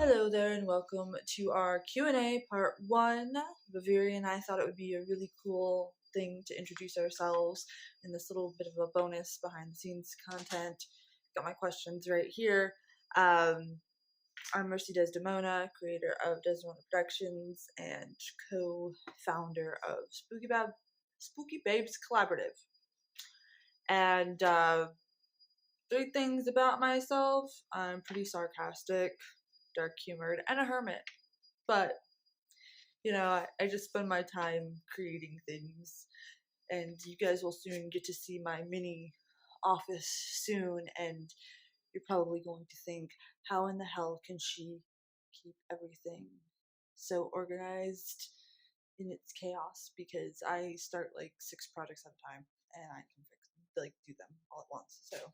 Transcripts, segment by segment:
Hello there and welcome to our Q&A part 1. Reverie and I thought it would be a really cool thing to introduce ourselves in this little bit of a bonus behind the scenes content. Got my questions right here. I'm Mercy Desdemona, creator of Desdemona Productions and co-founder of Spooky Babes Collaborative. And 3 things about myself: I'm pretty sarcastic, dark humored, and a hermit. But, I just spend my time creating things. And you guys will soon get to see my mini office soon. And you're probably going to think, how in the hell can she keep everything so organized in its chaos? Because I start like 6 projects at a time and I can do them all at once. So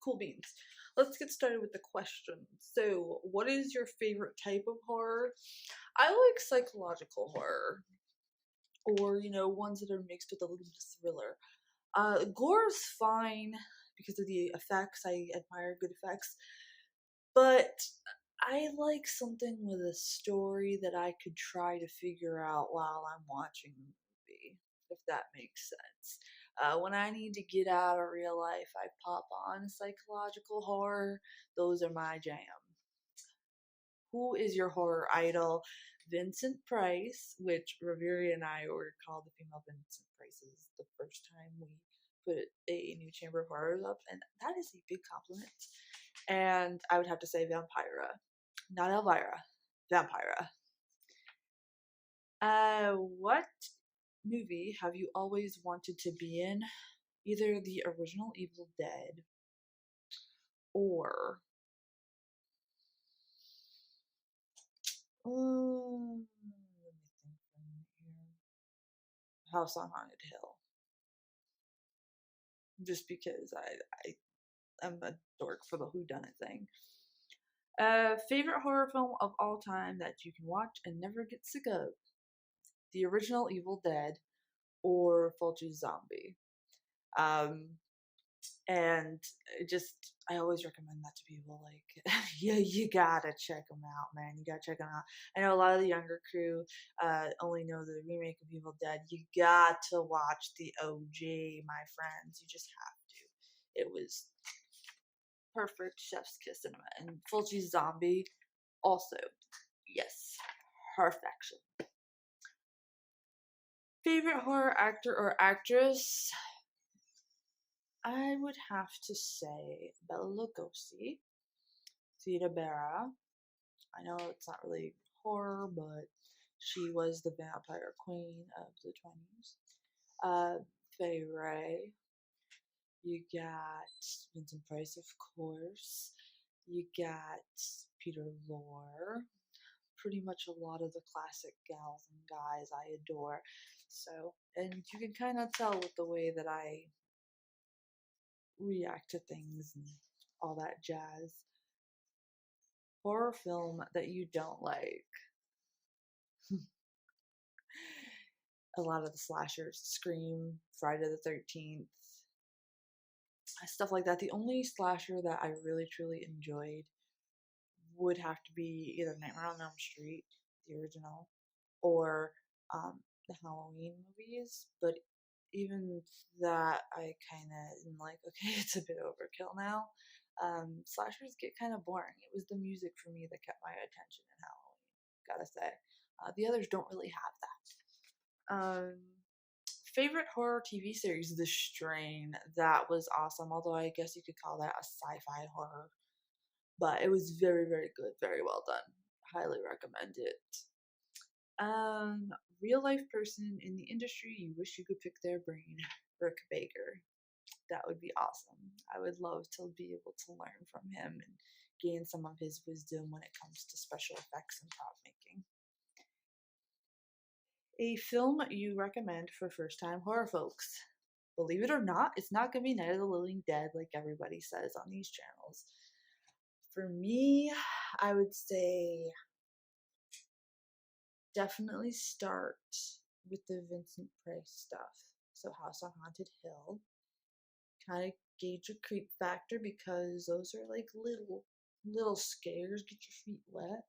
cool beans. Let's get started with the questions. So, what is your favorite type of horror? I like psychological horror, or ones that are mixed with a little bit of thriller. Gore is fine because of the effects. I admire good effects, but I like something with a story that I could try to figure out while I'm watching the movie, if that makes sense. When I need to get out of real life, I pop on psychological horror. Those are my jam. Who is your horror idol? Vincent Price, which Reverie and I were called the female Vincent Prices the first time we put a new Chamber of Horrors up, and that is a big compliment. And I would have to say Vampira. Not Elvira. Vampira. What movie have you always wanted to be in? Either the original Evil Dead or let me think for a minute here. House on Haunted Hill. Just because I'm a dork for the whodunit thing. Favorite horror film of all time that you can watch and never get sick of? The original Evil Dead or Fulci's Zombie. And I always recommend that to people. Like, yeah, you gotta check them out, man. You gotta check them out. I know a lot of the younger crew only know the remake of Evil Dead. You got to watch the OG, my friends. You just have to. It was perfect chef's kiss cinema. And Fulci's Zombie, also, yes, perfection. Favorite horror actor or actress? I would have to say Bela Lugosi, Theda Bara. I know it's not really horror, but she was the vampire queen of the 20s. Fay Wray. You got Vincent Price, of course. You got Peter Lorre. Pretty much a lot of the classic gals and guys I adore. So, and you can kind of tell with the way that I react to things and all that jazz. Horror film that you don't like. A lot of the slashers, Scream, Friday the 13th, stuff like that. The only slasher that I really truly enjoyed would have to be either Nightmare on Elm Street, the original, or the Halloween movies. But even that, I kind of am like, okay, it's a bit overkill now. Slashers get kind of boring. It was the music for me that kept my attention in Halloween, gotta say. The others don't really have that. Favorite horror TV series, The Strain. That was awesome, although I guess you could call that a sci-fi horror. But it was very, very good, very well done. Highly recommend it. Real life person in the industry you wish you could pick their brain. Rick Baker. That would be awesome. I would love to be able to learn from him and gain some of his wisdom when it comes to special effects and prop making. A film you recommend for first time horror folks? Believe it or not, it's not going to be Night of the Living Dead like everybody says on these channels. For me, I would say definitely start with the Vincent Price stuff. So House on Haunted Hill. Kind of gauge your creep factor because those are like little little scares, get your feet wet.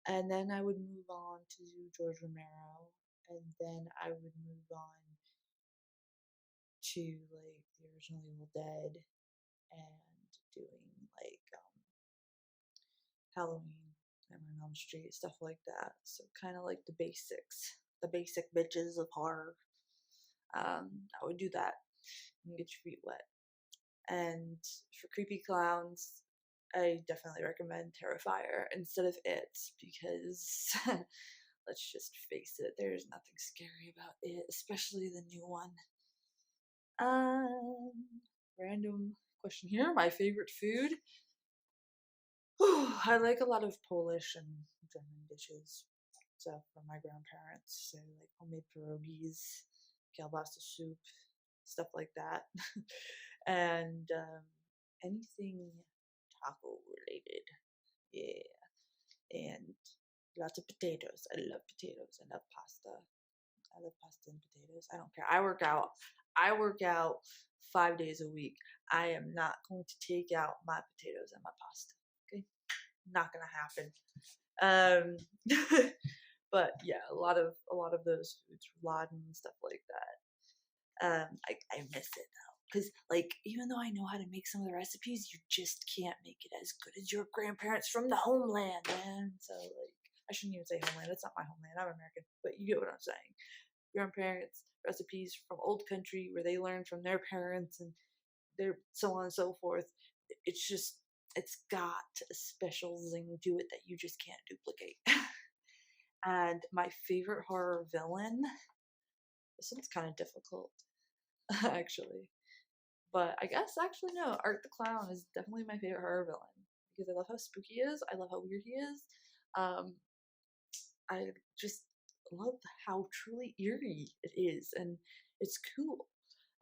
And then I would move on to George Romero, and then I would move on to like the original Evil Dead and doing like Halloween, Nightmare on Elm Street, stuff like that. So kind of like the basics, the basic bitches of horror. I would do that and get your feet wet. And for creepy clowns, I definitely recommend Terrifier instead of It, because let's just face it, there's nothing scary about it, especially the new one. Random question here. My favorite food? I like a lot of Polish and German dishes. So from my grandparents, so like homemade pierogies, kielbasa soup, stuff like that, and anything taco related. Yeah, and lots of potatoes. I love potatoes. I love pasta. I love pasta and potatoes. I don't care. I work out. I work out 5 days a week. I am not going to take out my potatoes and my pasta. Okay, not gonna happen. But yeah, a lot of those foods, rouladen and stuff like that. I miss it though, because like even though I know how to make some of the recipes, you just can't make it as good as your grandparents from the homeland, man. So like, I shouldn't even say homeland. That's not my homeland. I'm American, but you get what I'm saying. Grandparents recipes from old country where they learned from their parents and their so on and so forth. It's just, it's got a special zing to it that you just can't duplicate. And my favorite horror villain, this one's kind of difficult actually, but I guess actually no, Art the Clown is definitely my favorite horror villain because I love how spooky he is. I love how weird he is. I just love how truly eerie it is, and it's cool.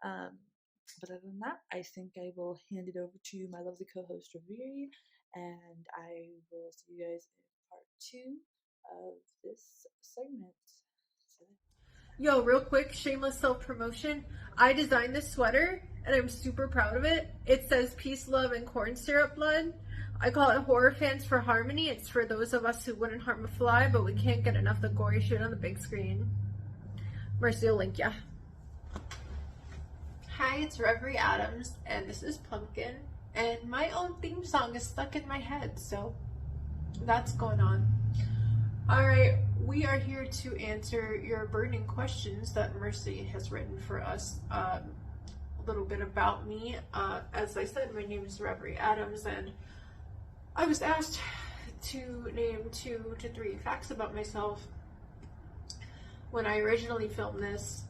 But other than that, I think I will hand it over to my lovely co-host Reverie, and I will see you guys in part 2 of this segment. So, Yo, real quick, shameless self-promotion. I designed this sweater, and I'm super proud of it. It says peace, love, and corn syrup blood. I call it Horror Fans for Harmony. It's for those of us who wouldn't harm a fly, but we can't get enough of the gory shit on the big screen. Mercy will link ya. Hi, it's Reverie Adams, and this is Pumpkin. And my own theme song is stuck in my head, so that's going on. Alright, we are here to answer your burning questions that Mercy has written for us. A little bit about me. As I said, my name is Reverie Adams, and I was asked to name 2 to 3 facts about myself. When I originally filmed this,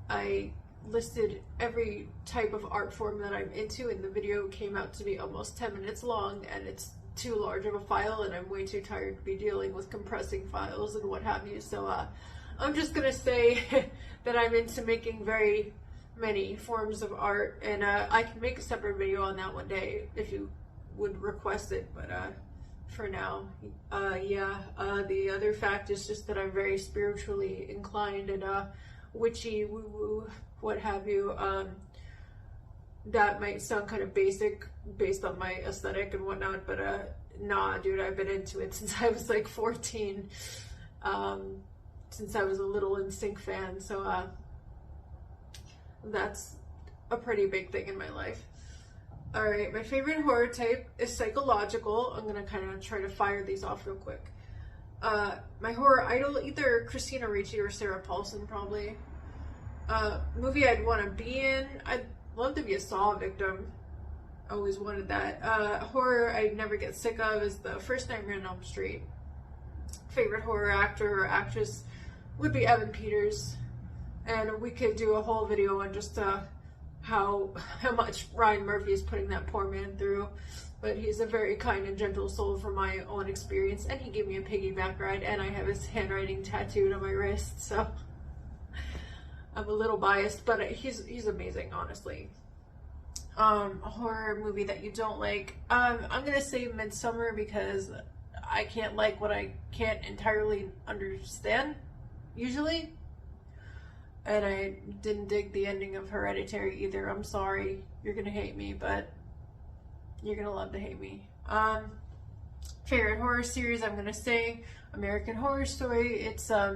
I listed every type of art form that I'm into, and the video came out to be almost 10 minutes long, and it's too large of a file, and I'm way too tired to be dealing with compressing files and what have you. So I'm just gonna say that I'm into making very many forms of art, and I can make a separate video on that one day if you would request it, but for now, the other fact is just that I'm very spiritually inclined and witchy, woo-woo, what have you. That might sound kind of basic based on my aesthetic and whatnot, but nah, dude, I've been into it since I was like 14, since I was a little NSYNC fan, so that's a pretty big thing in my life. Alright, my favorite horror type is psychological. I'm gonna kind of try to fire these off real quick. My horror idol, either Christina Ricci or Sarah Paulson, probably. Movie I'd want to be in, I'd love to be a Saw victim. I always wanted that. Horror I'd never get sick of is the first Nightmare on Elm Street. Favorite horror actor or actress would be Evan Peters. And we could do a whole video on just how much Ryan Murphy is putting that poor man through. But he's a very kind and gentle soul from my own experience, and he gave me a piggyback ride, and I have his handwriting tattooed on my wrist, so I'm a little biased, but he's amazing, honestly. A horror movie that you don't like, I'm gonna say Midsummer, because I can't like what I can't entirely understand, usually. And I didn't dig the ending of Hereditary either. I'm sorry, you're gonna hate me, but you're gonna love to hate me. Favorite horror series, I'm gonna say American Horror Story. It's I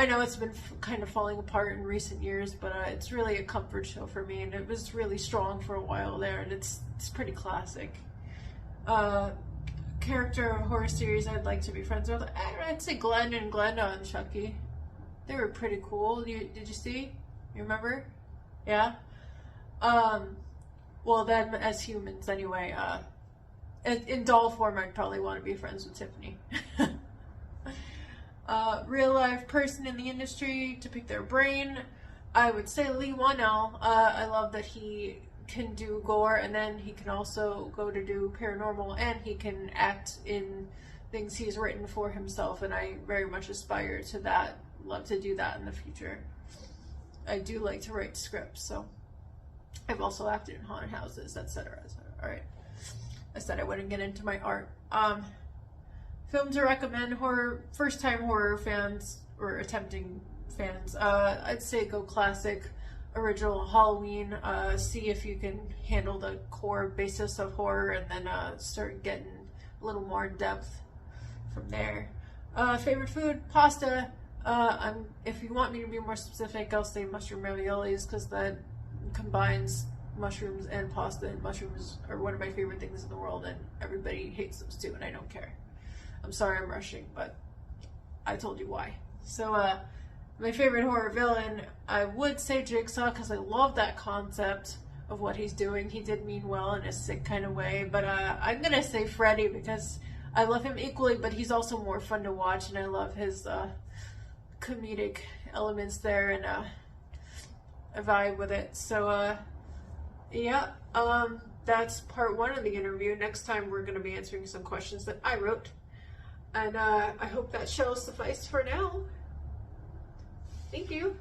know it's been kind of falling apart in recent years, but it's really a comfort show for me, and it was really strong for a while there, and it's pretty classic. Character of horror series I'd like to be friends with, I'd say Glenn and Glenda and Chucky. They were pretty cool. Did you see? You remember? Yeah. Well, them as humans anyway. In doll form, I'd probably want to be friends with Tiffany. Real life person in the industry, to pick their brain, I would say Lee Wanell. I love that he can do gore, and then he can also go to do paranormal, and he can act in things he's written for himself, and I very much aspire to that. Love to do that in the future. I do like to write scripts, so I've also acted in haunted houses, etc. Alright. I said I wouldn't get into my art. Film to recommend first time horror fans, or attempting fans. I'd say go classic, original Halloween. See if you can handle the core basis of horror, and then start getting a little more in depth from there. Favorite food? Pasta. If you want me to be more specific, I'll say mushroom raviolis, because that combines mushrooms and pasta, and mushrooms are one of my favorite things in the world, and everybody hates them too, and I don't care. I'm sorry I'm rushing, but I told you why. So, my favorite horror villain, I would say Jigsaw, because I love that concept of what he's doing. He did mean well in a sick kind of way, but I'm gonna say Freddy, because I love him equally, but he's also more fun to watch, and I love his comedic elements there, and I vibe with it. So, yeah, that's part one of the interview. Next time we're gonna be answering some questions that I wrote. And I hope that shall suffice for now. Thank you.